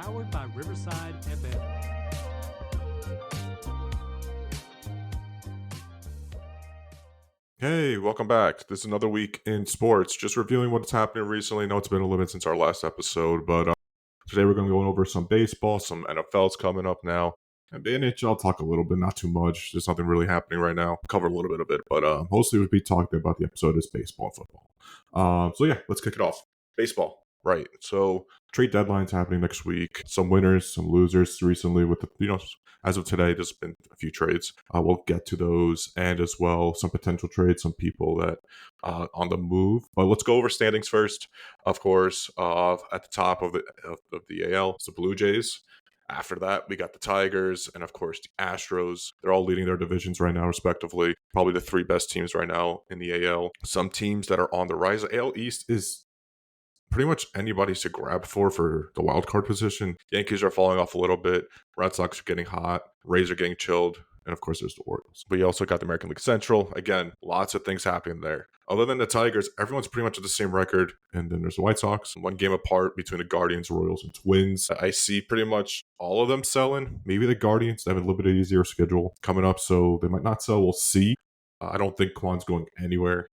powered by Riverside FM. Hey, welcome back. This is another week in sports. Just reviewing what's happening recently. I know it's been a little bit since our last episode, but today we're going to go over some baseball, some NFL's coming up now, and the NHL. I'll talk a little bit, not too much. There's nothing really happening right now. Cover a little bit of it, but mostly we'll be talking about the episode is baseball and football. So yeah, let's kick it off. Baseball. Right. So trade deadline's happening next week. Some winners, some losers recently with the, as of today, there's been a few trades. We'll get to those and as well some potential trades, some people that on the move. But let's go over standings first. Of course, at the top of the AL, it's the Blue Jays. After that, we got the Tigers and, of course, the Astros. They're all leading their divisions right now, respectively. Probably the three best teams right now in the AL. Some teams that are on the rise. The AL East is pretty much anybody's to grab for the wild card position. Yankees are falling off a little bit. Red Sox are getting hot. Rays are getting chilled. And, of course, there's the Orioles. But you also got the American League Central. Again, lots of things happening there. Other than the Tigers, everyone's pretty much at the same record. And then there's the White Sox. One game apart between the Guardians, Royals, and Twins. I see pretty much all of them selling. Maybe the Guardians. They have a little bit easier schedule coming up, so they might not sell. We'll see. I don't think Kwan's going anywhere.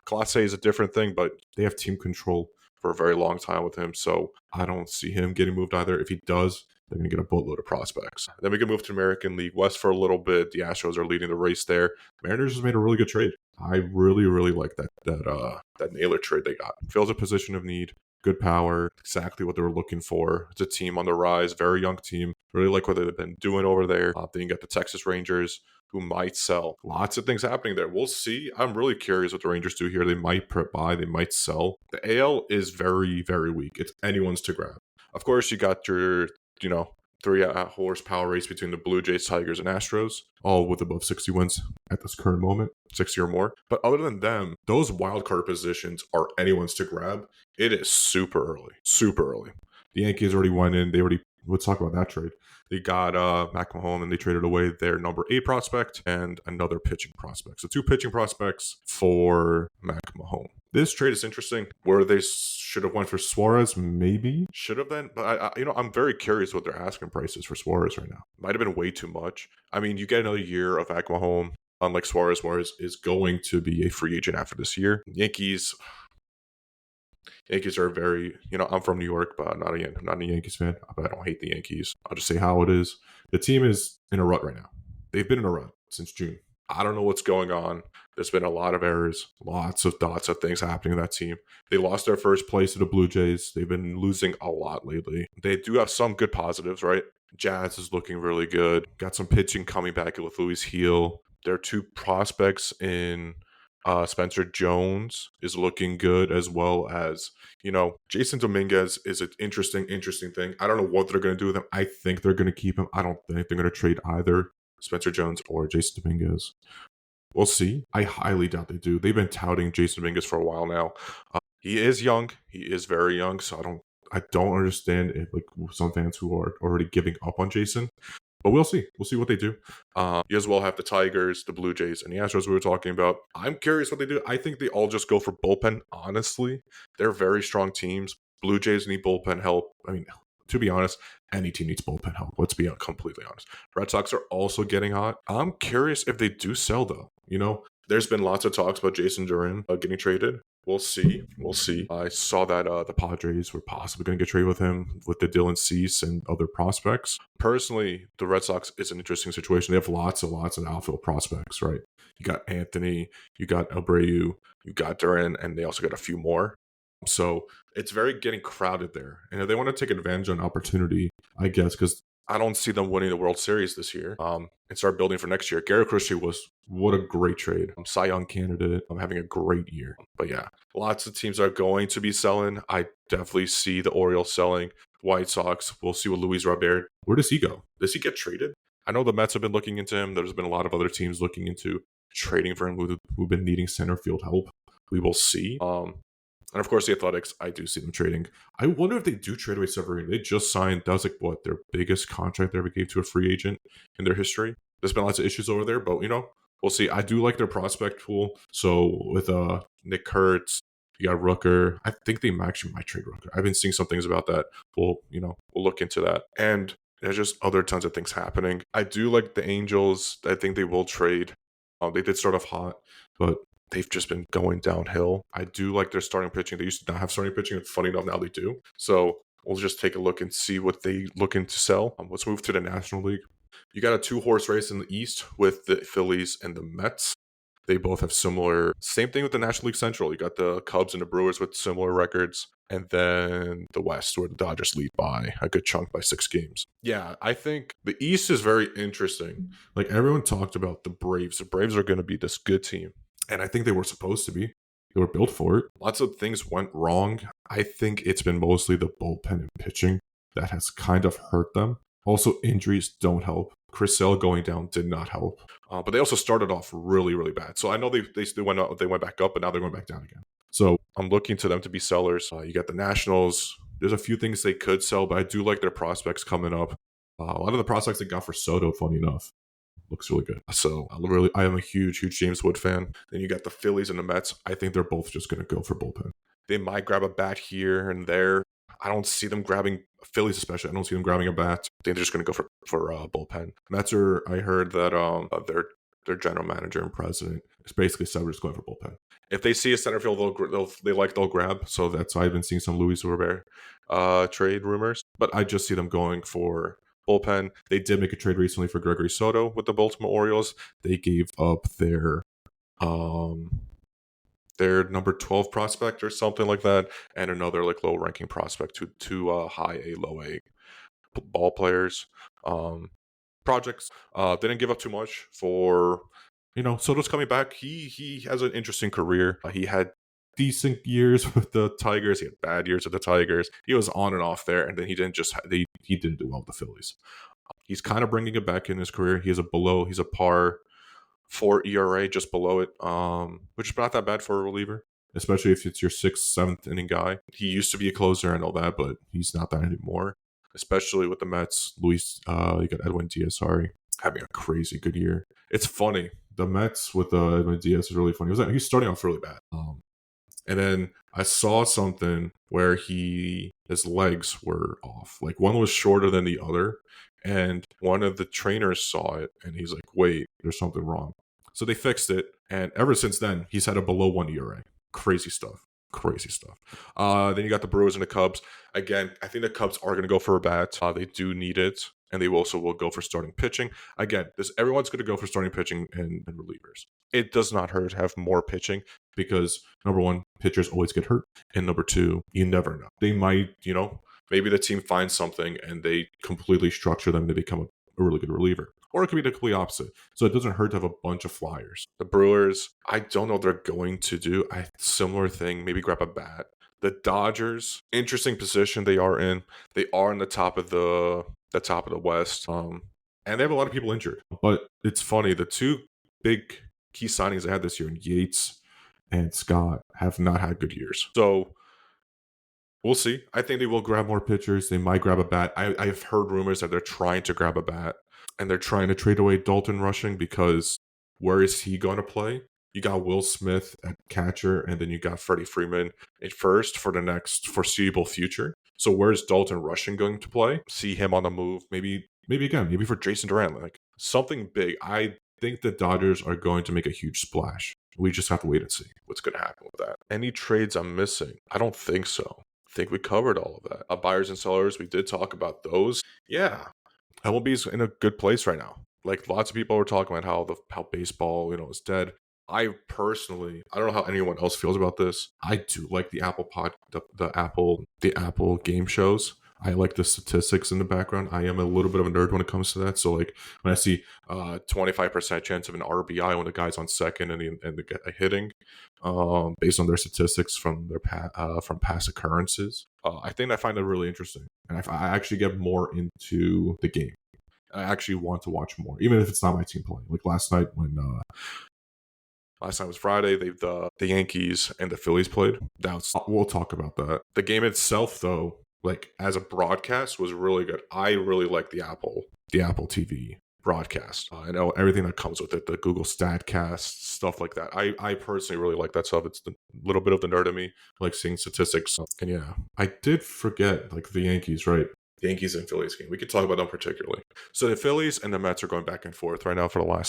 Class A is a different thing, but they have team control for a very long time with him, so I don't see him getting moved either. If he does, they're going to get a boatload of prospects. Then we can move to American League West for a little bit. The Astros are leading the race there. Mariners has made a really good trade. I really like that Naylor trade they got. Fills a position of need. Good power, exactly what they were looking for. It's a team on the rise, very young team. Really like what they've been doing over there. Then you got the Texas Rangers, who might sell. Lots of things happening there. We'll see. I'm really curious what the Rangers do here. They might buy, they might sell. The AL is very, very weak. It's anyone's to grab. Of course, you got your, three horsepower race between the Blue Jays, Tigers, and Astros, all with above 60 wins at this current moment, 60 or more. But other than them, those wild card positions are anyone's to grab. It is super early. The Yankees already went in. Let's talk about that trade. They got Mac Mahone and they traded away their number 8 prospect and another pitching prospect. So 2 pitching prospects for Mac Mahone. This trade is interesting. Where they should have went for Suarez, maybe should have then. But I'm very curious what their asking price is for Suarez right now. Might have been way too much. I mean, you get another year of Mac Mahone. Unlike Suarez is going to be a free agent after this year. Yankees are very, I'm from New York, but I'm not a Yankees fan. But I don't hate the Yankees. I'll just say how it is. The team is in a rut right now. They've been in a rut since June. I don't know what's going on. There's been a lot of errors, lots of things happening in that team. They lost their first place to the Blue Jays. They've been losing a lot lately. They do have some good positives, right? Jazz is looking really good. Got some pitching coming back with Luis Heel. Their 2 prospects in Spencer Jones is looking good, as well as, Jason Dominguez is an interesting thing. I don't know what they're going to do with him. I think they're going to keep him. I don't think they're going to trade either Spencer Jones or Jason Dominguez. We'll see. I highly doubt they do. They've been touting Jason Dominguez for a while now. He is young. He is very young, so I don't understand if some fans who are already giving up on Jason. But we'll see. We'll see what they do. You as well have the Tigers, the Blue Jays, and the Astros we were talking about. I'm curious what they do. I think they all just go for bullpen, honestly. They're very strong teams. Blue Jays need bullpen help. I mean, to be honest, any team needs bullpen help. Let's be completely honest. Red Sox are also getting hot. I'm curious if they do sell, though. There's been lots of talks about Jason Duran getting traded. We'll see. I saw that the Padres were possibly going to get traded with him with the Dylan Cease and other prospects. Personally, the Red Sox is an interesting situation. They have lots of outfield prospects, right? You got Anthony, you got Abreu, you got Duran, and they also got a few more. So it's very getting crowded there. And if they want to take advantage of an opportunity, I guess, because I don't see them winning the World Series this year and start building for next year. Garrett Crochet what a great trade. Cy Young candidate. I'm having a great year. But yeah, lots of teams are going to be selling. I definitely see the Orioles selling. White Sox. We'll see what Luis Robert. Where does he go? Does he get traded? I know the Mets have been looking into him. There's been a lot of other teams looking into trading for him who've been needing center field help. We will see. And of course, the Athletics, I do see them trading. I wonder if they do trade away Severino. They just signed, that was their biggest contract they ever gave to a free agent in their history. There's been lots of issues over there, but, we'll see. I do like their prospect pool. So with Nick Kurtz, You got Rooker. I think they actually might trade Rooker. I've been seeing some things about that. We'll look into that. And there's just other tons of things happening. I do like the Angels. I think they will trade. They did start off hot, but they've just been going downhill. I do like their starting pitching. They used to not have starting pitching. And funny enough, now they do. So we'll just take a look and see what they looking to sell. Let's move to the National League. You got a 2-horse race in the East with the Phillies and the Mets. They both have similar, same thing with the National League Central. You got the Cubs and the Brewers with similar records. And then the West, where the Dodgers lead by a good chunk by 6 games. Yeah, I think the East is very interesting. Like everyone talked about the Braves. The Braves are going to be this good team. And I think they were supposed to be. They were built for it. Lots of things went wrong. I think it's been mostly the bullpen and pitching that has kind of hurt them. Also, injuries don't help. Chris Sale going down did not help. But they also started off really, really bad. So I know they went back up, but now they're going back down again. So I'm looking to them to be sellers. You got the Nationals. There's a few things they could sell, but I do like their prospects coming up. A lot of the prospects they got for Soto, funny enough, looks really good. So I am a huge James Wood fan. Then you got the Phillies and the Mets. I think they're both just going to go for bullpen. They might grab a bat here and there. I don't see them grabbing, Phillies especially, I don't see them grabbing a bat. I think they're just going to go for bullpen. Mets I heard that their general manager and president is basically said we're just going for bullpen. If they see a center field, they'll grab. So that's why I've been seeing some Luis Robert trade rumors. But I just see them going for bullpen. They did make a trade recently for Gregory Soto with the Baltimore Orioles. They gave up their number 12 prospect or something like that, and another like low ranking prospect to high A, low A ball players. Projects. They didn't give up too much for, Soto's coming back. He has an interesting career. He had decent years with the Tigers. He had bad years with the Tigers. He was on and off there, and then he didn't do well with the Phillies. He's kind of bringing it back in his career. He's a par 4 ERA, just below it, which is not that bad for a reliever, especially if it's your 6th, 7th inning guy. He used to be a closer and all that, but he's not that anymore, especially with the Mets. You got Edwin Diaz, having a crazy good year. It's funny. The Mets with Edwin Diaz is really funny. He's starting off really bad. And then I saw something where his legs were off. Like one was shorter than the other. And one of the trainers saw it and he's like, wait, there's something wrong. So they fixed it. And ever since then, he's had a below 1 ERA. Crazy stuff. Then you got the Brewers and the Cubs. Again, I think the Cubs are going to go for a bat. They do need it. And they also will go for starting pitching. Again, everyone's going to go for starting pitching and relievers. It does not hurt to have more pitching because, number one, pitchers always get hurt. And number two, you never know. They might, maybe the team finds something and they completely structure them to become a really good reliever. Or it could be the complete opposite. So it doesn't hurt to have a bunch of flyers. The Brewers, I don't know what they're going to do. Similar thing, maybe grab a bat. The Dodgers, interesting position they are in. They are in the top of the West. And they have a lot of people injured. But it's funny, the two big key signings they had this year, Yates and Scott, have not had good years. So we'll see. I think they will grab more pitchers. They might grab a bat. I've heard rumors that they're trying to grab a bat. And they're trying to trade away Dalton Rushing because where is he going to play? You got Will Smith at catcher, and then you got Freddie Freeman at first for the next foreseeable future. So where's Dalton Rushing going to play? See him on the move. Maybe for Jason Durant, like something big. I think the Dodgers are going to make a huge splash. We just have to wait and see what's going to happen with that. Any trades I'm missing? I don't think so. I think we covered all of that. Buyers and sellers, we did talk about those. Yeah. MLB is in a good place right now. Like lots of people were talking about how baseball, is dead. I personally, I don't know how anyone else feels about this. I do like the the Apple game shows. I like the statistics in the background. I am a little bit of a nerd when it comes to that. So like when I see 25% chance of an RBI when the guy's on second and the hitting, based on their statistics from from past occurrences, I think I find it really interesting, and I actually get more into the game. I actually want to watch more, even if it's not my team playing. Like last night was Friday. The Yankees and the Phillies played. We'll talk about that. The game itself, though, like as a broadcast, was really good. I really like the Apple TV broadcast. I know everything that comes with it, the Google Statcast, stuff like that. I personally really like that stuff. It's the little bit of the nerd in me, like seeing statistics. And yeah, I did forget like the Yankees, right? The Yankees and Phillies game. We could talk about them particularly. So the Phillies and the Mets are going back and forth right now for I'd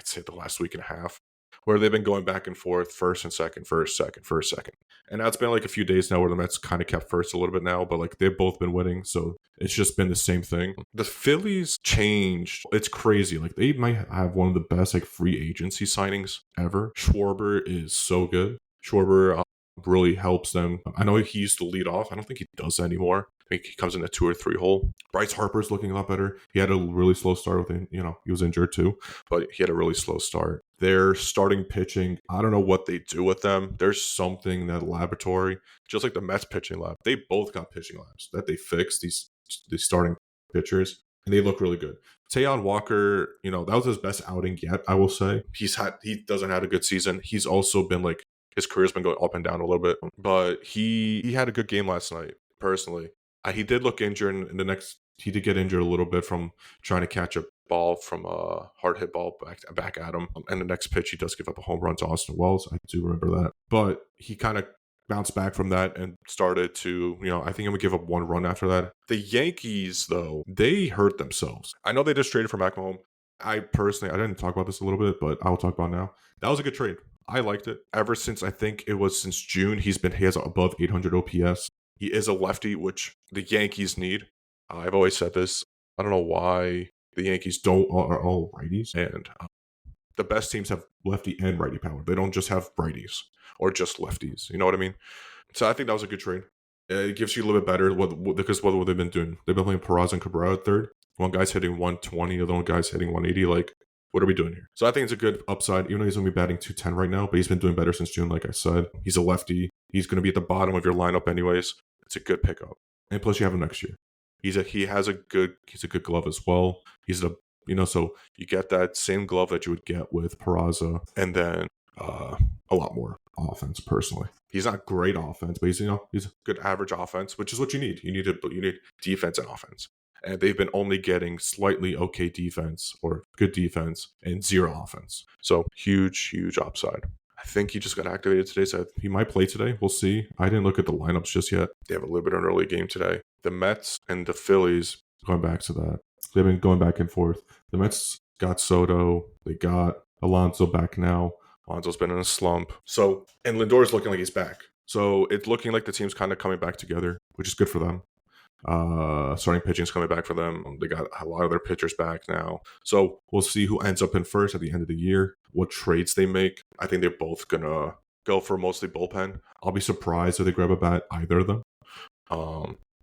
say the last week and a half, where they've been going back and forth, first and second, first, second, first, second. And now it's been like a few days now where the Mets kind of kept first a little bit now, but like they've both been winning. So it's just been the same thing. The Phillies changed. It's crazy. Like they might have one of the best like free agency signings ever. Schwarber is so good. Schwarber really helps them. I know he used to lead off. I don't think he does anymore. I think he comes in a 2 or 3 hole. Bryce Harper's looking a lot better. He had a really slow start with it. He was injured too, but he had a really slow start. Their starting pitching, I don't know what they do with them. There's something in that laboratory, just like the Mets pitching lab. They both got pitching labs that they fixed, these starting pitchers, and they look really good. Taijuan Walker, that was his best outing yet, I will say. He doesn't have a good season. He's also been like, his career's been going up and down a little bit, but he had a good game last night, personally. He did look injured he did get injured a little bit from trying to catch a ball from a hard hit ball back at him. And the next pitch, he does give up a home run to Austin Wells. I do remember that. But he kind of bounced back from that and started to, I think I'm going to give up 1 run after that. The Yankees, though, they hurt themselves. I know they just traded for Mac Mahone. I didn't talk about this a little bit, but I'll talk about it now. That was a good trade. I liked it. Ever since, I think it was since June, he has above 800 OPS. He is a lefty, which the Yankees need. I've always said this. I don't know why the Yankees are all righties, and the best teams have lefty and righty power. They don't just have righties or just lefties. You know what I mean? So I think that was a good trade. It gives you a little bit better because what they've been doing. They've been playing Peraza and Cabrera at third. One guy's hitting 120, the other one guy's hitting 180. Like, what are we doing here? So I think it's a good upside, even though he's going to be batting 210 right now, but he's been doing better since June, like I said. He's a lefty. He's going to be at the bottom of your lineup anyways. It's a good pickup. And plus you have him next year. He's a good glove as well. So you get that same glove that you would get with Peraza, and then a lot more offense. Personally, he's not great offense, but he's good average offense, which is what you need. You need defense and offense, and they've been only getting slightly okay defense or good defense and 0 offense. So huge upside. I think he just got activated today, so he might play today. We'll see. I didn't look at the lineups just yet. They have a little bit of an early game today. The Mets and the Phillies, going back to that, they've been going back and forth. The Mets got Soto. They got Alonso back now. Alonso's been in a slump. And Lindor's looking like he's back. So it's looking like the team's kind of coming back together, which is good for them. Starting pitching's coming back for them. They got a lot of their pitchers back now. So we'll see who ends up in first at the end of the year, what trades they make. I think they're both going to go for mostly bullpen. I'll be surprised if they grab a bat, either of them.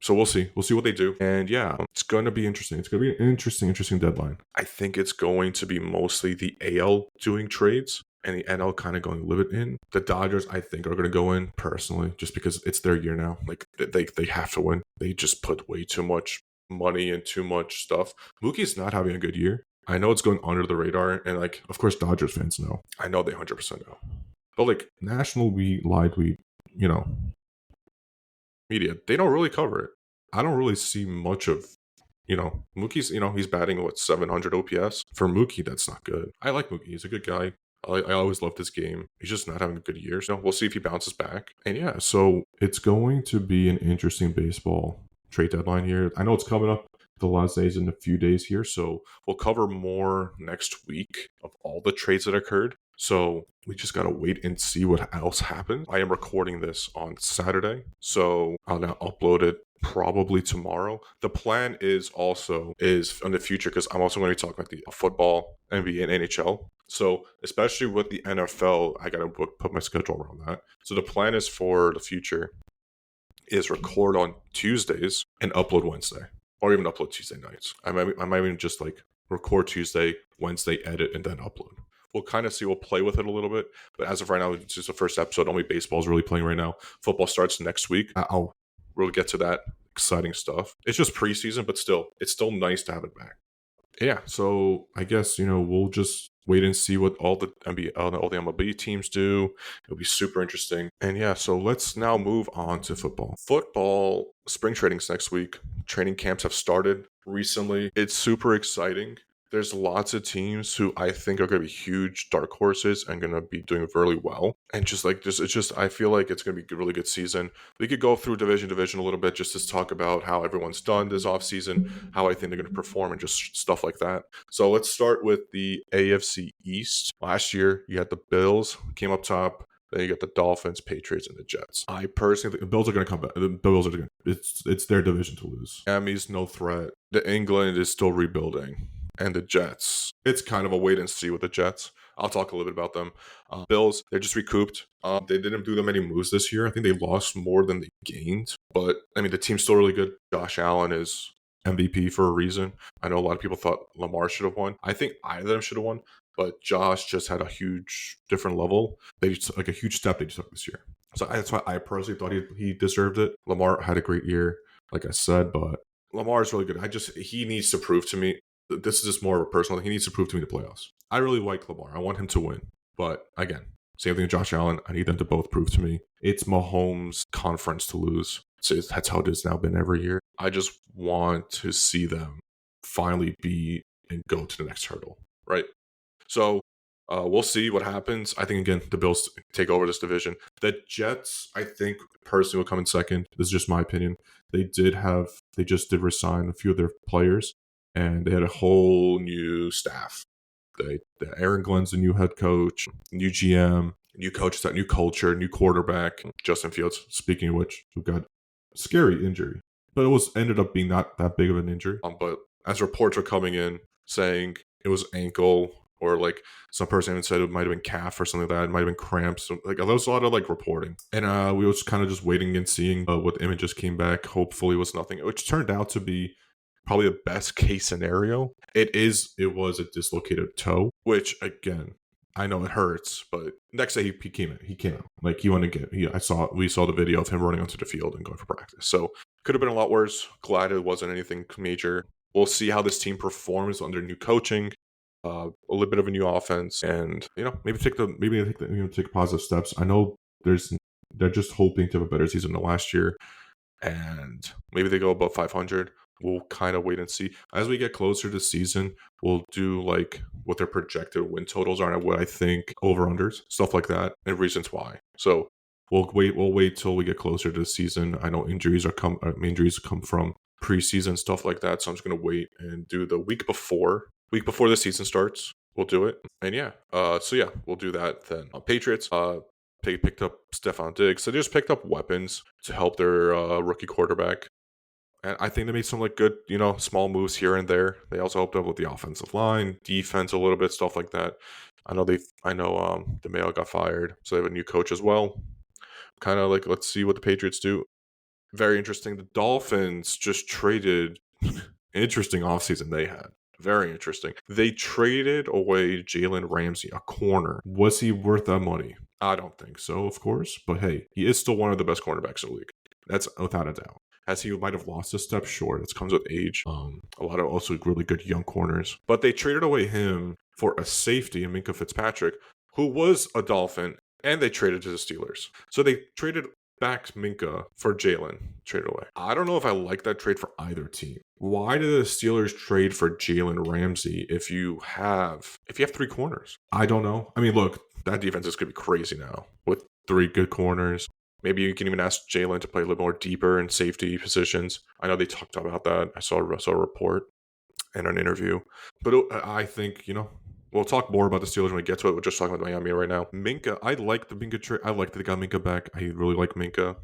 So we'll see. We'll see what they do. And yeah, it's going to be interesting. It's going to be an interesting deadline. I think it's going to be mostly the AL doing trades and the NL kind of going a little bit in. The Dodgers, I think, are going to go in personally just because it's their year now. Like, they have to win. They just put way too much money and too much stuff. Mookie's not having a good year. I know it's going under the radar. And, like, of course, Dodgers fans know. I know they 100% know. But, like, media, they don't really cover it. I don't really see much of, Mookie's, he's batting, 700 OPS? For Mookie, that's not good. I like Mookie. He's a good guy. I always loved his game. He's just not having a good year. So we'll see if he bounces back. And yeah, so it's going to be an interesting baseball trade deadline here. I know it's coming up the last days in a few days here. So we'll cover more next week of all the trades that occurred. So we just got to wait and see what else happens. I am recording this on Saturday, so I'll now upload it probably tomorrow. The plan is in the future, because I'm also going to be talking about the football, NBA, and NHL. So especially with the NFL, I got to put my schedule around that. So the plan is for the future is record on Tuesdays and upload Wednesday, or even upload Tuesday nights. I might even just like record Tuesday, Wednesday, edit, and then upload. We'll kind of see. We'll play with it a little bit. But as of right now, it's just the first episode. Only baseball is really playing right now. Football starts next week. I'll really get to that exciting stuff. It's just preseason, but still, it's still nice to have it back. Yeah, so I guess, we'll just wait and see what all the NBA, all the MLB teams do. It'll be super interesting. And yeah, so let's now move on to football. Football, spring training's next week. Training camps have started recently. It's super exciting. There's lots of teams who I think are going to be huge dark horses and going to be doing really well. And I feel like it's going to be a really good season. We could go through division a little bit just to talk about how everyone's done this offseason, how I think they're going to perform, and just stuff like that. So let's start with the AFC East. Last year, you had the Bills came up top. Then you got the Dolphins, Patriots, and the Jets. I personally think the Bills are going to come back. The Bills are going. It's their division to lose. Miami's no threat. The England is still rebuilding, and the Jets. It's kind of a wait and see with the Jets. I'll talk a little bit about them. Bills, they're just recouped. They didn't do them any moves this year. I think they lost more than they gained. But I mean, the team's still really good. Josh Allen is MVP for a reason. I know a lot of people thought Lamar should have won. I think either of them should have won. But Josh just had a huge different level. They just, like a huge step they just took this year. So that's why I personally thought he deserved it. Lamar had a great year, like I said, but Lamar is really good. He needs to prove to me. This is just more of a personal thing. He needs to prove to me the playoffs. I really like Lamar. I want him to win. But again, same thing with Josh Allen. I need them to both prove to me. It's Mahomes' conference to lose. So that's how it has now been every year. I just want to see them finally be and go to the next hurdle, right? So we'll see what happens. I think, again, the Bills take over this division. The Jets, I think, personally will come in second. This is just my opinion. They just did resign a few of their players, and they had a whole new staff. Aaron Glenn's the new head coach, new GM, new coach, that new culture, new quarterback. Justin Fields, speaking of which, who got a scary injury. But it ended up being not that big of an injury. But as reports were coming in saying it was ankle, or like some person even said it might have been calf or something like that. It might have been cramps. So, like, there was a lot of like reporting. And we was kind of just waiting and seeing what images came back. Hopefully it was nothing, which turned out to be probably the best case scenario. It was a dislocated toe, which again, I know it hurts, but next day he came out. Like, he went to we saw the video of him running onto the field and going for practice. So could have been a lot worse. Glad it wasn't anything major. We'll see how this team performs under new coaching. A little bit of a new offense, and maybe take positive steps. I know they're just hoping to have a better season than last year, and maybe they go above 500. We'll kind of wait and see. As we get closer to the season, we'll do like what their projected win totals are and what I think over-unders, stuff like that, and reasons why. So we'll wait till we get closer to the season. I know injuries come from preseason, stuff like that, so I'm just going to wait and do the week before the season starts. We'll do it. And we'll do that then. Patriots picked up Stephon Diggs. So they just picked up weapons to help their rookie quarterback. And I think they made some like good, small moves here and there. They also helped out with the offensive line, defense a little bit, stuff like that. I know DeMayo got fired, so they have a new coach as well. Kind of like, let's see what the Patriots do. Very interesting. The Dolphins just traded. Interesting offseason they had. Very interesting. They traded away Jalen Ramsey, a corner. Was he worth that money? I don't think so, of course. But hey, he is still one of the best cornerbacks in the league. That's without a doubt. As he might have lost a step short. It comes with age. A lot of also really good young corners. But they traded away him for a safety in Minkah Fitzpatrick, who was a Dolphin, and they traded to the Steelers. So they traded back Minkah for Jalen, traded away. I don't know if I like that trade for either team. Why did the Steelers trade for Jalen Ramsey if you have 3 corners? I don't know. I mean, look, that defense is going to be crazy now with 3 good corners. Maybe you can even ask Jalen to play a little more deeper in safety positions. I know they talked about that. I saw a report and an interview. But I think, we'll talk more about the Steelers when we get to it. We're just talking about Miami right now. Minkah, I like the Minkah trade. I like that they got Minkah back. I really like Minkah.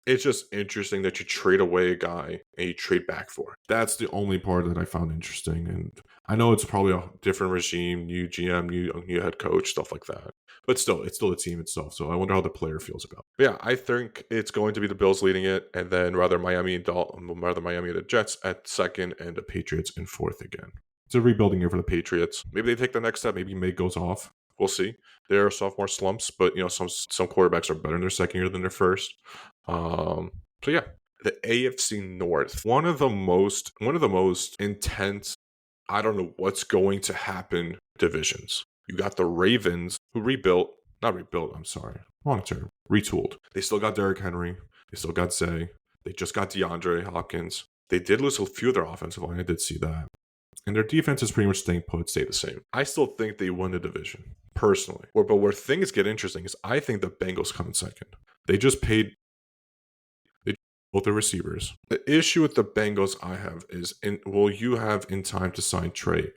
It's just interesting that you trade away a guy and you trade back for it. That's the only part that I found interesting. And I know it's probably a different regime, new GM, new head coach, stuff like that. But still, it's still the team itself. So I wonder how the player feels about it. But yeah, I think it's going to be the Bills leading it, and then Miami and the Jets at second, and the Patriots in fourth again. It's a rebuilding year for the Patriots. Maybe they take the next step. Maybe May goes off. We'll see. There are sophomore slumps, but some quarterbacks are better in their second year than their first. The AFC North, one of the most intense. I don't know what's going to happen divisions. You got the Ravens, who retooled. They still got Derrick Henry. They still got Zay. They just got DeAndre Hopkins. They did lose a few of their offensive line. I did see that. and their defense is pretty much staying put, stay the same. I still think they win the division, personally. But where things get interesting is I think the Bengals come in second. They just paid both their receivers. The issue with the Bengals I have is, will you have in time to sign Trey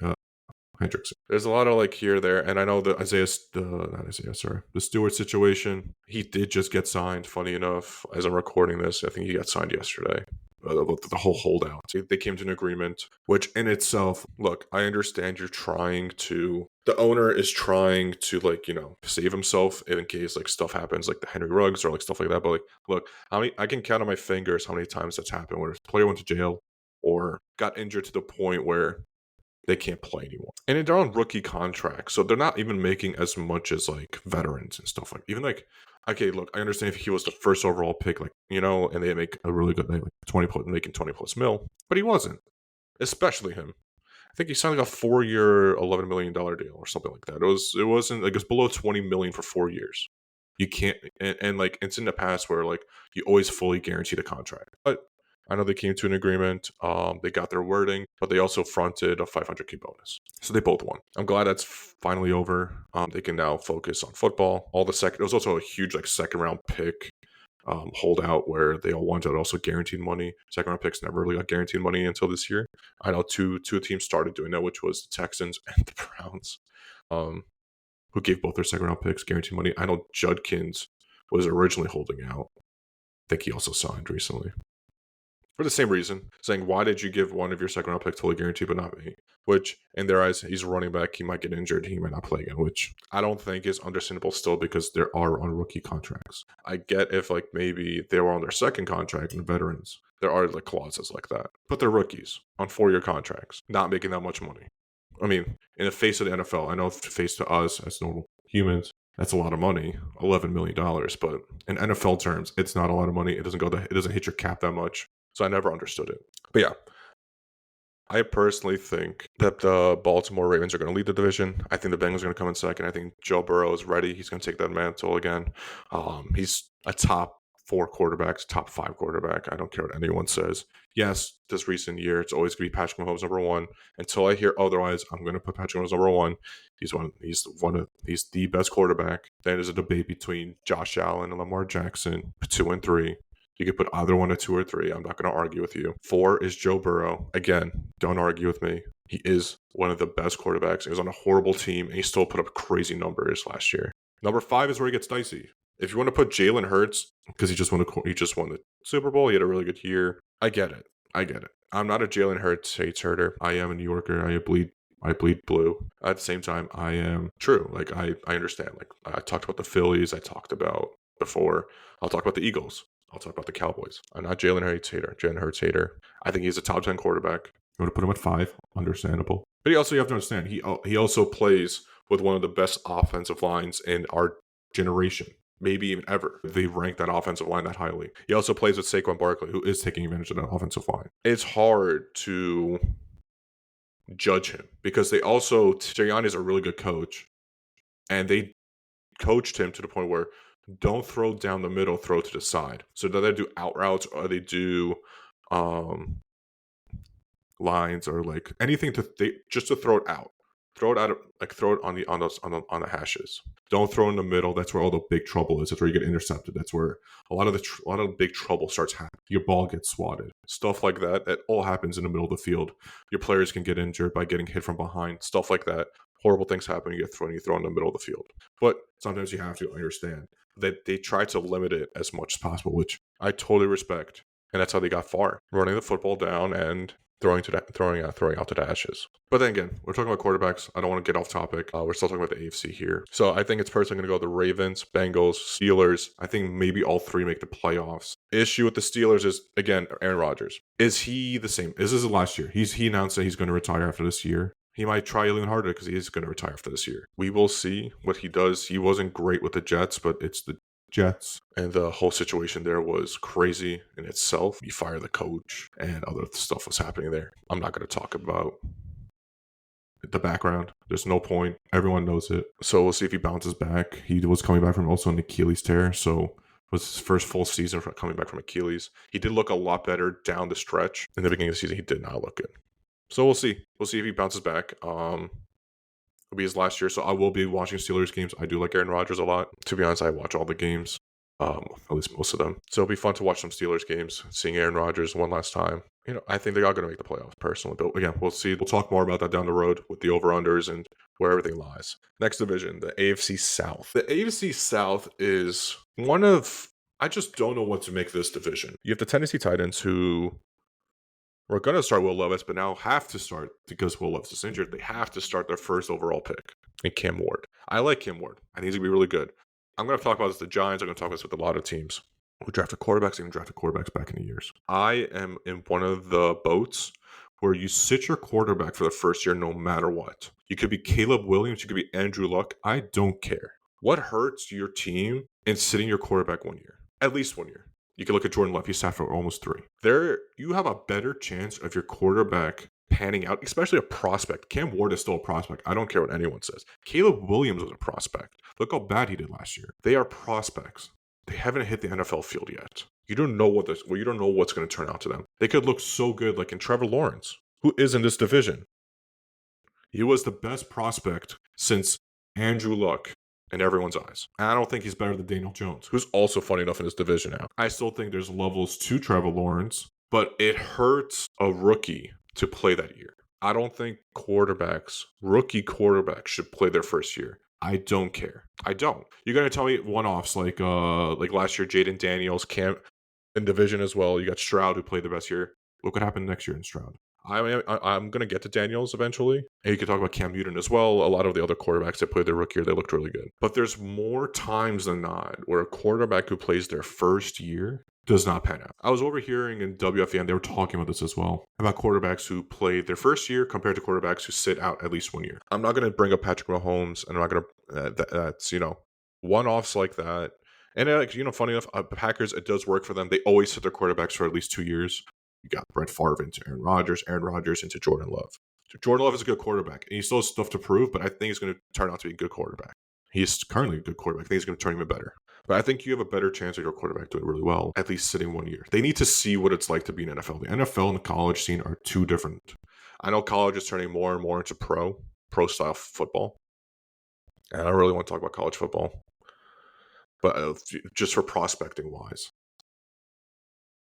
Hendrickson? There's a lot of here, there, and I know the the Stewart situation. He did just get signed. Funny enough, as I'm recording this, I think he got signed yesterday. The whole holdout. They came to an agreement, which in itself, look, I understand the owner is trying to save himself in case stuff happens like the Henry Ruggs or stuff like that. But look, I can count on my fingers how many times that's happened where a player went to jail or got injured to the point where they can't play anymore. And they're on rookie contracts, so they're not even making as much as veterans and stuff okay, look, I understand if he was the first overall pick, and they make a really good name, making 20 plus mil, but he wasn't, especially him. I think he signed a 4-year, $11 million deal or something like that. It wasn't it's below $20 million for 4 years. You can't, and it's in the past where you always fully guarantee the contract, but I know they came to an agreement. They got their wording, but they also fronted a $500K bonus. So they both won. I'm glad that's finally over. They can now focus on football. It was also a huge second round pick holdout where they all wanted also guaranteed money. Second round picks never really got guaranteed money until this year. I know two teams started doing that, which was the Texans and the Browns, who gave both their second round picks guaranteed money. I know Judkins was originally holding out. I think he also signed recently. For the same reason, saying, why did you give one of your second round picks fully guaranteed but not me? Which, in their eyes, he's a running back. He might get injured. He might not play again, which I don't think is understandable still because there are on rookie contracts. I get if, maybe they were on their second contract and veterans. There are, clauses like that. But they're rookies on 4-year contracts, not making that much money. I mean, in the face of the NFL, I know face to us as normal humans, that's a lot of money, $11 million. But in NFL terms, it's not a lot of money. It doesn't hit your cap that much. So I never understood it. But yeah, I personally think that the Baltimore Ravens are going to lead the division. I think the Bengals are going to come in second. I think Joe Burrow is ready. He's going to take that mantle again. He's a top 4 quarterbacks, top 5 quarterback. I don't care what anyone says. Yes, this recent year, it's always going to be Patrick Mahomes number 1. Until I hear otherwise, I'm going to put Patrick Mahomes number 1. He's the best quarterback. Then there's a debate between Josh Allen and Lamar Jackson, 2 and 3. You could put either one at 2 or 3. I'm not going to argue with you. 4 is Joe Burrow. Again, don't argue with me. He is one of the best quarterbacks. He was on a horrible team, and he still put up crazy numbers last year. Number 5 is where it gets dicey. If you want to put Jalen Hurts, because he just won the Super Bowl, he had a really good year. I get it. I'm not a Jalen Hurts hater. I am a New Yorker. I bleed blue. At the same time, I am true. I understand. I talked about the Phillies. I talked about before. I'll talk about the Eagles. I'll talk about the Cowboys. I'm not Jalen Hurts hater. I think he's a top 10 quarterback. You want to put him at 5? Understandable. But you have to understand, he also plays with one of the best offensive lines in our generation. Maybe even ever. They rank that offensive line that highly. He also plays with Saquon Barkley, who is taking advantage of that offensive line. It's hard to judge him because Sirianni is a really good coach. And they coached him to the point where don't throw down the middle, throw to the side. So do they do out routes or they do lines or anything just to throw it out. Throw it out, throw it on the hashes. Don't throw in the middle. That's where all the big trouble is. That's where you get intercepted. That's where a lot of the big trouble starts happening. Your ball gets swatted. Stuff like that. That all happens in the middle of the field. Your players can get injured by getting hit from behind. Stuff like that. Horrible things happen. You throw in the middle of the field. But sometimes you have to understand that they try to limit it as much as possible, which I totally respect. And that's how they got far, running the football down and throwing out to the ashes. But then again, we're talking about quarterbacks. I don't want to get off topic. We're still talking about the AFC here. So I think it's personally going to go the Ravens, Bengals, Steelers. I think maybe all 3 make the playoffs. Issue with the Steelers is, again, Aaron Rodgers. Is he the same? This is last year. He announced that he's going to retire after this year. He might try even harder because he is going to retire after this year. We will see what he does. He wasn't great with the Jets, but it's the Jets. And the whole situation there was crazy in itself. You fire the coach and other stuff was happening there. I'm not going to talk about the background. There's no point. Everyone knows it. So we'll see if he bounces back. He was coming back from also an Achilles tear. So it was his first full season coming back from Achilles. He did look a lot better down the stretch. In the beginning of the season, he did not look good. So we'll see. We'll see if he bounces back. It'll be his last year, so I will be watching Steelers games. I do like Aaron Rodgers a lot. To be honest, I watch all the games, at least most of them. So it'll be fun to watch some Steelers games, seeing Aaron Rodgers one last time. I think they are going to make the playoffs personally. But again, we'll see. We'll talk more about that down the road with the over-unders and where everything lies. Next division, the AFC South. The AFC South is one of... I just don't know what to make of this division. You have the Tennessee Titans, who were going to start Will Levis, but now have to start because Will Levis is injured. They have to start their first overall pick in Cam Ward. I like Cam Ward. I think he's going to be really good. I'm going to talk about this with the Giants. I'm going to talk about this with a lot of teams who drafted quarterbacks, even drafted quarterbacks back in the years. I am in one of the boats where you sit your quarterback for the first year no matter what. You could be Caleb Williams. You could be Andrew Luck. I don't care. What hurts your team in sitting your quarterback 1 year? At least 1 year. You can look at Jordan Love. He sat for almost 3. You have a better chance of your quarterback panning out, especially a prospect. Cam Ward is still a prospect. I don't care what anyone says. Caleb Williams was a prospect. Look how bad he did last year. They are prospects. They haven't hit the NFL field yet. You don't know you don't know what's going to turn out to them. They could look so good, like in Trevor Lawrence, who is in this division. He was the best prospect since Andrew Luck in everyone's eyes. And I don't think he's better than Daniel Jones, who's also funny enough in this division now. I still think there's levels to Trevor Lawrence, but it hurts a rookie to play that year. I don't think rookie quarterbacks should play their first year. I don't care. I don't. You're going to tell me one-offs like last year, Jaden Daniels, Cam in division as well. You got Stroud, who played the best year. Look what happened next year in Stroud. I'm going to get to Daniels eventually. And you can talk about Cam Newton as well. A lot of the other quarterbacks that played their rookie year, they looked really good. But there's more times than not where a quarterback who plays their first year does not pan out. I was overhearing in WFAN, they were talking about this as well, about quarterbacks who played their first year compared to quarterbacks who sit out at least 1 year. I'm not going to bring up Patrick Mahomes, and I'm not going to, that's, one-offs like that. And, funny enough, Packers, it does work for them. They always sit their quarterbacks for at least 2 years. You got Brett Favre into Aaron Rodgers into Jordan Love. So Jordan Love is a good quarterback, and he still has stuff to prove, but I think he's going to turn out to be a good quarterback. He's currently a good quarterback. I think he's going to turn even better. But I think you have a better chance of your quarterback doing really well, at least sitting 1 year. They need to see what it's like to be in NFL. The NFL and the college scene are two different. I know college is turning more and more into pro-style football. And I don't really want to talk about college football. But just for prospecting-wise,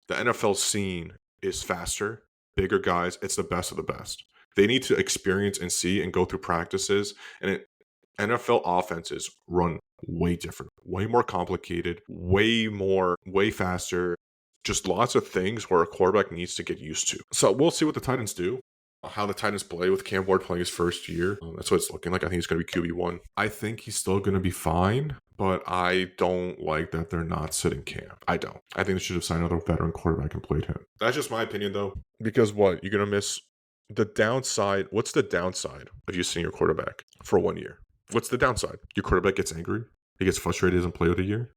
the NFL scene is faster, bigger guys. It's the best of the best. They need to experience and see and go through practices. And NFL offenses run way different, way more complicated, way faster. Just lots of things where a quarterback needs to get used to. So we'll see what the Titans do, how the Titans play with Cam Ward playing his first year. That's what it's looking like. I think he's going to be QB1. I think he's still going to be fine, but I don't like that they're not sitting Cam. I don't. I think they should have signed another veteran quarterback and played him. That's just my opinion, though. Because what? You're going to miss the downside. What's the downside of you sitting your quarterback for 1 year? What's the downside? Your quarterback gets angry. He gets frustrated. He doesn't play with a year.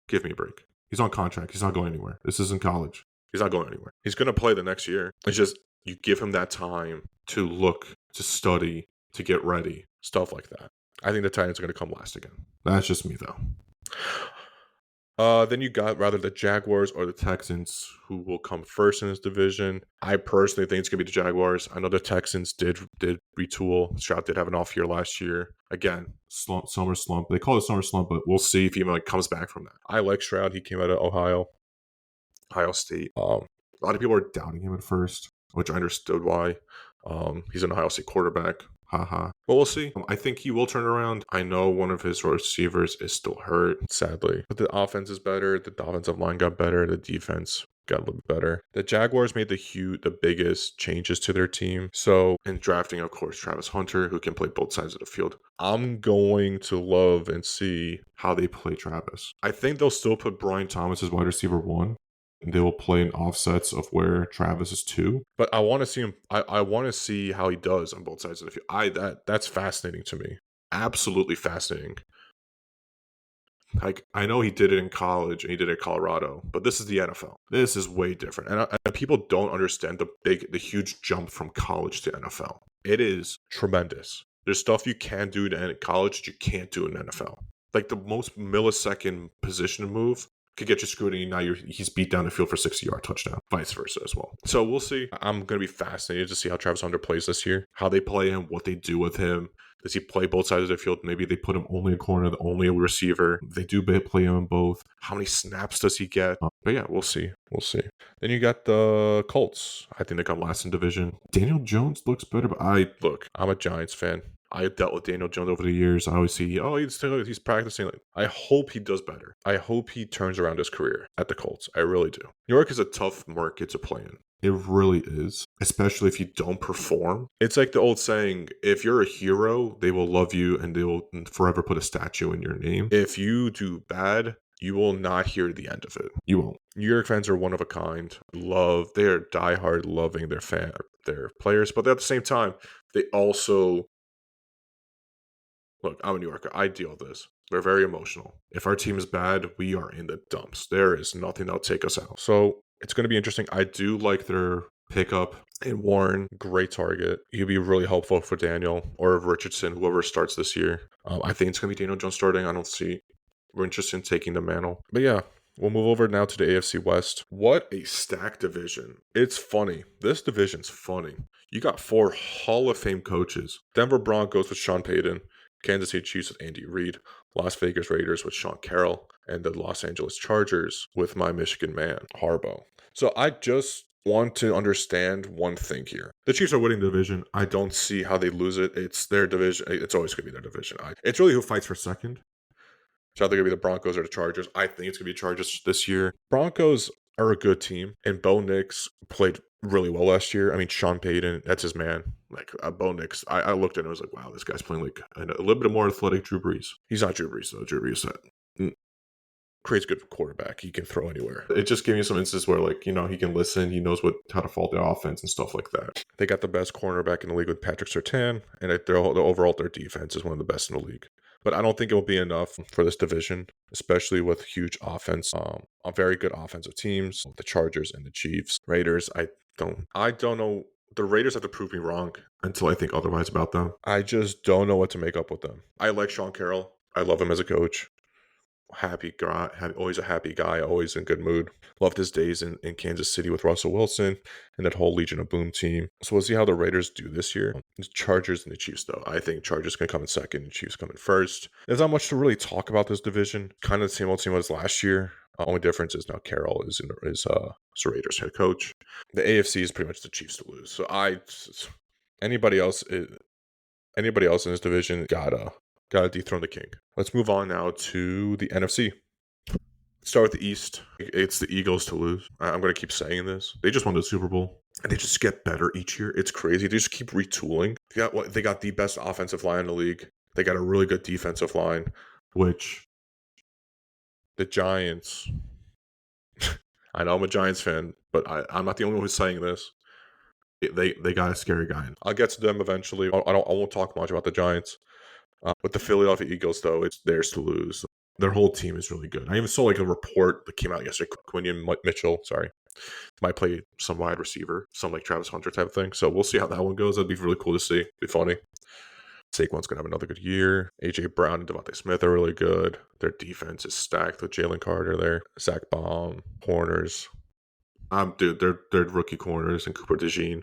Give me a break. He's on contract. He's not going anywhere. This isn't college. He's not going anywhere. He's going to play the next year. It's just you give him that time to look, to study, to get ready, stuff like that. I think the Titans are going to come last again. That's just me, though. Then you got rather the Jaguars or the Texans, who will come first in this division. I personally think it's going to be the Jaguars. I know the Texans did retool. Stroud did have an off year last year. Again, summer slump. They call it summer slump, but we'll see if he comes back from that. I like Stroud. He came out of Ohio State. A lot of people are doubting him at first, which I understood why. He's an Ohio State quarterback. Haha. But we'll see. I think he will turn around. I know one of his receivers is still hurt, sadly. But the offense is better. The offensive line got better. The defense got a little bit better. The Jaguars made the biggest changes to their team. So in drafting, of course, Travis Hunter, who can play both sides of the field. I'm going to love and see how they play Travis. I think they'll still put Brian Thomas as wide receiver 1. They will play in offsets of where Travis is 2. But I want to see him. I want to see how he does on both sides of the field. That's fascinating to me. Absolutely fascinating. Like, I know he did it in college and he did it in Colorado, but this is the NFL. This is way different. And people don't understand the huge jump from college to NFL. It is tremendous. There's stuff you can do in college that you can't do in NFL. Like the most millisecond position move could get you screwed and now he's beat down the field for 60-yard touchdown, vice versa as well. So we'll see. I'm going to be fascinated to see how Travis Hunter plays this year, how they play him, what they do with him. Does he play both sides of the field? Maybe they put him only a corner, only a receiver. They do play him both. How many snaps does he get? But yeah, we'll see. We'll see. Then you got the Colts. I think they got last in division. Daniel Jones looks better, but I'm a Giants fan. I dealt with Daniel Jones over the years. I always see, he's practicing. I hope he does better. I hope he turns around his career at the Colts. I really do. New York is a tough market to play in. It really is, especially if you don't perform. It's like the old saying, if you're a hero, they will love you and they will forever put a statue in your name. If you do bad, you will not hear the end of it. You won't. New York fans are one of a kind. They're diehard loving their players, but at the same time, they also... Look, I'm a New Yorker. I deal with this. We're very emotional. If our team is bad, we are in the dumps. There is nothing that'll take us out. So it's going to be interesting. I do like their pickup in Warren. Great target. He'd be really helpful for Daniel or Richardson, whoever starts this year. I think it's going to be Daniel Jones starting. We're interested in taking the mantle. But yeah, we'll move over now to the AFC West. What a stacked division. It's funny. This division's funny. You got 4 Hall of Fame coaches. Denver Broncos with Sean Payton. Kansas City Chiefs with Andy Reid, Las Vegas Raiders with Sean Carroll, and the Los Angeles Chargers with my Michigan man, Harbaugh. So I just want to understand one thing here. The Chiefs are winning the division. I don't see how they lose it. It's their division. It's always going to be their division. It's really who fights for second. It's either going to be the Broncos or the Chargers. I think it's going to be Chargers this year. Broncos are a good team, and Bo Nix played really well last year. I mean, Sean Payton, that's his man. Like, Bo Nix, I looked at him and was like, wow, this guy's playing like a little bit more athletic Drew Brees. He's not Drew Brees, though. Drew Brees creates good quarterback. He can throw anywhere. It just gave me some instances where, like, he can listen. He knows how to fault the offense and stuff like that. They got the best cornerback in the league with Patrick Surtain, and their defense is one of the best in the league. But I don't think it will be enough for this division, especially with huge offense, very good offensive teams, the Chargers and the Chiefs. Raiders, I don't know. The Raiders have to prove me wrong until I think otherwise about them. I just don't know what to make up with them. I like Sean Carroll. I love him as a coach. Happy guy, always a happy guy, always in good mood. Loved his days in Kansas City with Russell Wilson and that whole Legion of Boom team. So we'll see how the Raiders do this year. The Chargers and the Chiefs, though. I think Chargers can come in second and Chiefs come in first. There's not much to really talk about this division. Kind of the same old team as last year. Only difference is now Carroll is Raiders head coach. The AFC is pretty much the Chiefs to lose. So anybody else in this division gotta dethrone the king. Let's move on now to the NFC. Start with the East. It's the Eagles to lose. I'm going to keep saying this. They just won the Super Bowl, and they just get better each year. It's crazy. They just keep retooling. They got the best offensive line in the league. They got a really good defensive line, which the Giants... I know I'm a Giants fan, but I'm not the only one who's saying this. They got a scary guy. I'll get to them eventually. I won't talk much about the Giants. With the Philadelphia Eagles, though, it's theirs to lose. Their whole team is really good. I even saw a report that came out yesterday. Quinion Mitchell, might play some wide receiver, some like Travis Hunter type of thing. So we'll see how that one goes. That'd be really cool to see. Be funny. Saquon's gonna have another good year. AJ Brown and Devontae Smith are really good. Their defense is stacked with Jalen Carter there, Zach Baum, corners. They're rookie corners and Cooper DeJean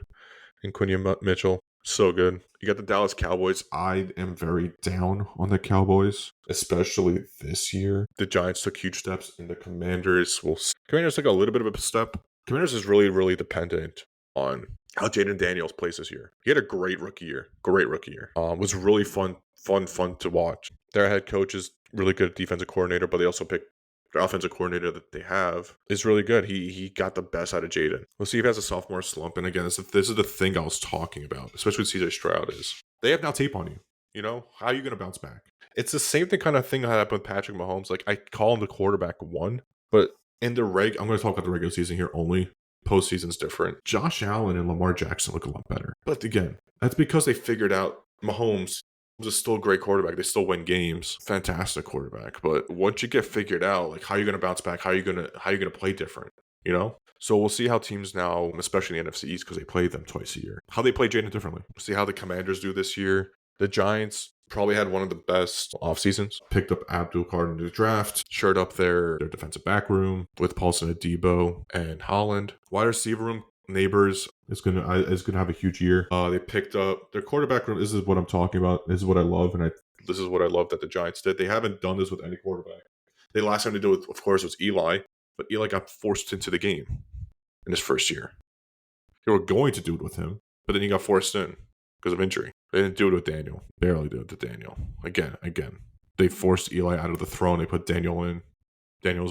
and Quinion Mitchell. So good. You got the Dallas Cowboys. I am very down on the Cowboys, especially this year. The Giants took huge steps, and the Commanders took a little bit of a step. Commanders is really, really dependent on how Jaden Daniels plays this year. He had a great rookie year. Was really fun to watch. Their head coach is really good defensive coordinator, but they also picked their offensive coordinator that they have is really good. He got the best out of Jaden. We'll see if he has a sophomore slump. And again, this is the thing I was talking about, especially with CJ Stroud, is they have now tape on you. How are you going to bounce back? It's the same kind of thing that happened with Patrick Mahomes. Like, I call him the quarterback one, but in the I'm going to talk about the regular season here only. Postseason's different. Josh Allen and Lamar Jackson look a lot better. But again, that's because they figured out Mahomes is still a great quarterback. They still win games. Fantastic quarterback. But once you get figured out, like, how are you going to bounce back? How are you going to play different? So we'll see how teams now, especially in the NFC East, because they play them twice a year, how they play Jaden differently. See how the Commanders do this year. The Giants probably had one of the best off seasons. Picked up Abdul Carter in the draft, shored up their defensive back room with Paulson Adebo and Holland. Wide receiver room, Neighbors is gonna have a huge year. They picked up their quarterback room. This is what I'm talking about. This is what I love, and this is what I love that the Giants did. They haven't done this with any quarterback. The last time they did it, of course, was Eli, but Eli got forced into the game in his first year. They were going to do it with him, but then he got forced in because of injury. They didn't do it with Daniel. Barely did it with Daniel. Again. They forced Eli out of the throne. They put Daniel in. Daniel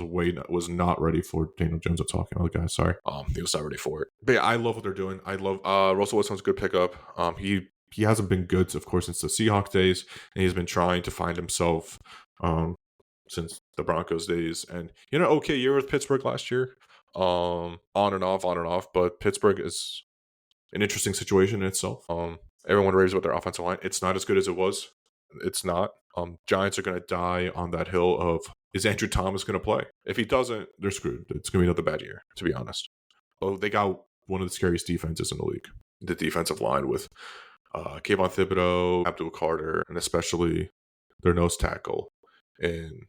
was not ready for Daniel Jones. I'm talking about the guy. Sorry. He was not ready for it. But yeah, I love what they're doing. I love Russell Wilson's a good pickup. He hasn't been good, of course, since the Seahawks days, and he's been trying to find himself since the Broncos days. And okay year with Pittsburgh last year. On and off. But Pittsburgh is an interesting situation in itself. Everyone raves about their offensive line. It's not as good as it was. It's not. Giants are going to die on that hill of, is Andrew Thomas going to play? If he doesn't, they're screwed. It's going to be another bad year, to be honest. Oh, they got one of the scariest defenses in the league. The defensive line with Kayvon Thibodeau, Abdul Carter, and especially their nose tackle in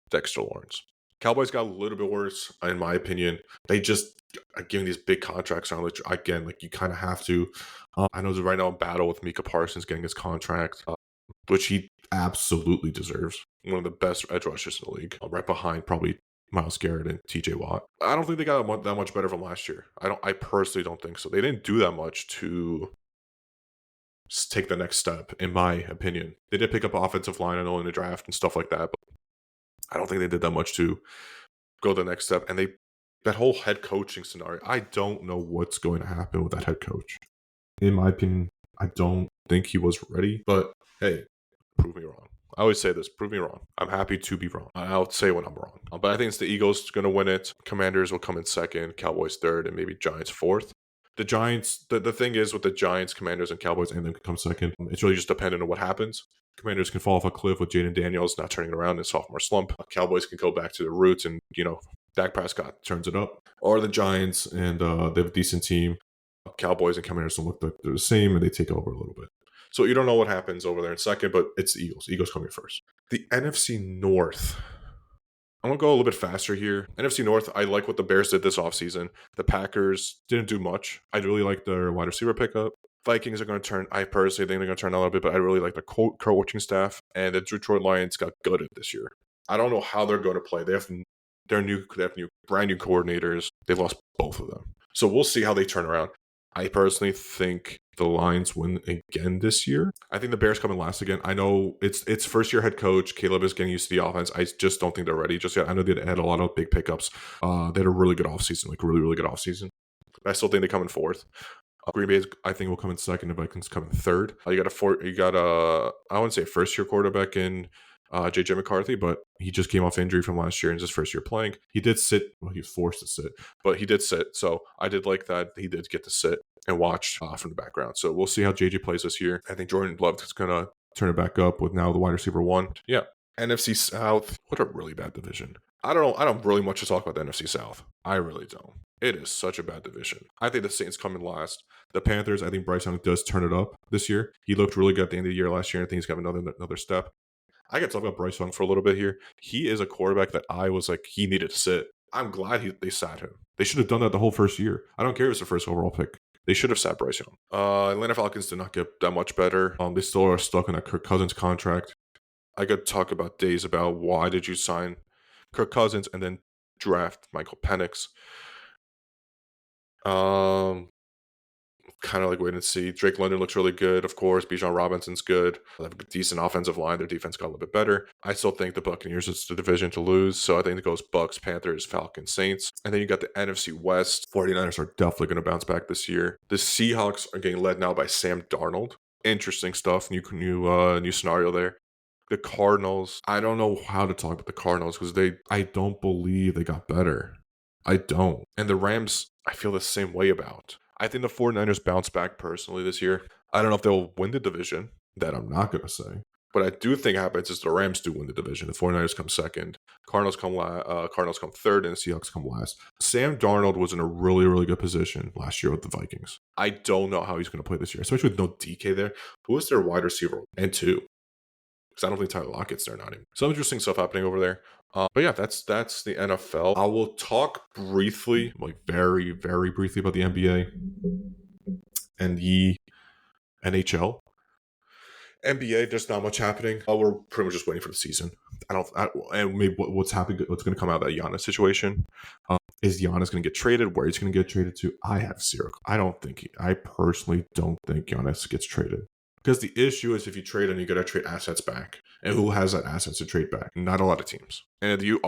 Dexter Lawrence. Cowboys got a little bit worse, in my opinion. They just are giving these big contracts on, which, again, you kind of have to. I know there's right now a battle with Micah Parsons getting his contract, which he absolutely deserves. One of the best edge rushers in the league, right behind probably Myles Garrett and TJ Watt. I don't think they got that much better from last year. I personally don't think so. They didn't do that much to take the next step, in my opinion. They did pick up offensive line, I know, in the draft and stuff like that, but I don't think they did that much to go the next step. And that whole head coaching scenario, I don't know what's going to happen with that head coach. In my opinion, I don't think he was ready. But hey, prove me wrong. I always say this, prove me wrong. I'm happy to be wrong. I'll say when I'm wrong. But I think it's the Eagles going to win it. Commanders will come in second, Cowboys third, and maybe Giants fourth. The Giants, the thing is with the Giants, Commanders, and Cowboys, and them can come second. It's really just dependent on what happens. Commanders can fall off a cliff with Jaden Daniels not turning around in a sophomore slump. Cowboys can go back to their roots and, Dak Prescott turns it up. Or the Giants, and they have a decent team. Cowboys and Commanders don't look like they're the same, and they take over a little bit. So you don't know what happens over there in second, but it's the Eagles. Eagles coming first. The NFC North. I'm going to go a little bit faster here. NFC North, I like what the Bears did this offseason. The Packers didn't do much. I really like their wide receiver pickup. Vikings are going to turn, I personally think they're going to turn a little bit, but I really like the coaching staff. And the Detroit Lions got gutted this year. I don't know how they're going to play. They have brand new coordinators. They've lost both of them. So we'll see how they turn around. I personally think the Lions win again this year. I think the Bears come in last again. I know it's first-year head coach. Caleb is getting used to the offense. I just don't think they're ready just yet. I know they had a lot of big pickups. They had a really good offseason, really, really good offseason. But I still think they come in fourth. Green Bay, I think, will come in second. The Vikings come in third. You got a I wouldn't say a first-year quarterback in J.J. McCarthy, but he just came off injury from last year and his first year playing. He did sit. Well, he was forced to sit, but he did sit. So I did like that. He did get to sit and watch from the background. So we'll see how J.J. plays this year. I think Jordan Love is going to turn it back up with now the wide receiver one. Yeah. NFC South. What a really bad division. I don't really much to talk about the NFC South. I really don't. It is such a bad division. I think the Saints come in last. The Panthers, I think Bryce Young does turn it up this year. He looked really good at the end of the year last year. I think he's got another step. I got to talk about Bryce Young for a little bit here. He is a quarterback that I was like, he needed to sit. I'm glad they sat him. They should have done that the whole first year. I don't care if it's the first overall pick. They should have sat Bryce Young. Atlanta Falcons did not get that much better. They still are stuck in that Kirk Cousins contract. I could talk about days about why did you sign Kirk Cousins and then draft Michael Penix. Kind of like wait and see. Drake London looks really good, of course. Bijan Robinson's good. They have a decent offensive line. Their defense got a little bit better. I still think the Buccaneers is the division to lose. So I think it goes Bucks, Panthers, Falcons, Saints. And then you got the NFC West. 49ers are definitely going to bounce back this year. The Seahawks are getting led now by Sam Darnold. Interesting stuff. New scenario there. The Cardinals. I don't know how to talk about the Cardinals because I don't believe they got better. I don't. And the Rams, I feel the same way about. I think the 49ers bounce back personally this year. I don't know if they'll win the division. That I'm not going to say. What I do think happens is the Rams do win the division. The 49ers come second. Cardinals come third, and the Seahawks come last. Sam Darnold was in a really, really good position last year with the Vikings. I don't know how he's going to play this year, especially with no DK there. Who is their wide receiver? And two. because I don't think Tyler Lockett's there now anymore. Some interesting stuff happening over there. But yeah, that's the NFL. I will talk briefly, like very, very briefly, about the NBA and the NHL. NBA, there's not much happening. We're pretty much just waiting for the season. And maybe what's happening, what's going to come out of that Giannis situation. Is Giannis going to get traded? Where he's going to get traded to? I have zero. I personally don't think Giannis gets traded. Because the issue is if you trade him, you got to trade assets back. And who has that assets to trade back? Not a lot of teams. And if you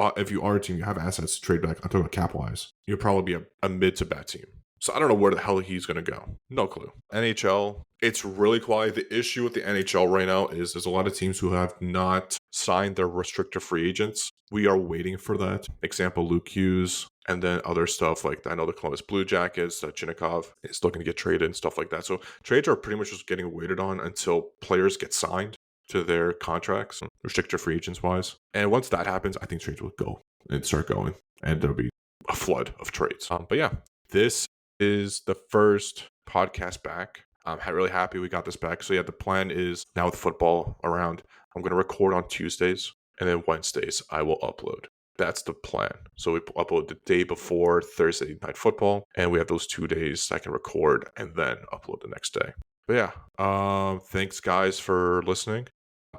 are a team, you have assets to trade back. I'm talking about cap-wise. You'll probably be a mid to bad team. So I don't know where the hell he's going to go. No clue. NHL, it's really quiet. The issue with the NHL right now is there's a lot of teams who have not signed their restricted free agents. We are waiting for that. Example, Luke Hughes, and then other stuff like I know the Columbus Blue Jackets, Chinnikov is looking to get traded and stuff like that. So trades are pretty much just getting waited on until players get signed to their contracts, restricted free agents wise. And once that happens, I think trades will go and start going, and there'll be a flood of trades. But yeah, this is the first podcast back. I'm really happy we got this back. So yeah, the plan is now with football around, I'm going to record on Tuesdays, and then Wednesdays I will upload. That's the plan. So we upload the day before Thursday night football, and we have those 2 days I can record and then upload the next day. But yeah, thanks guys for listening.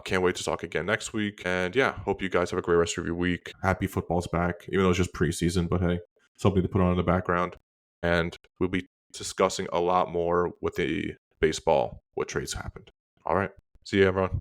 Can't wait to talk again next week. And yeah, hope you guys have a great rest of your week. Happy football's back, even though it's just preseason, but hey, something to put on in the background. And we'll be discussing a lot more with the baseball, what trades happened. All right. See you, everyone.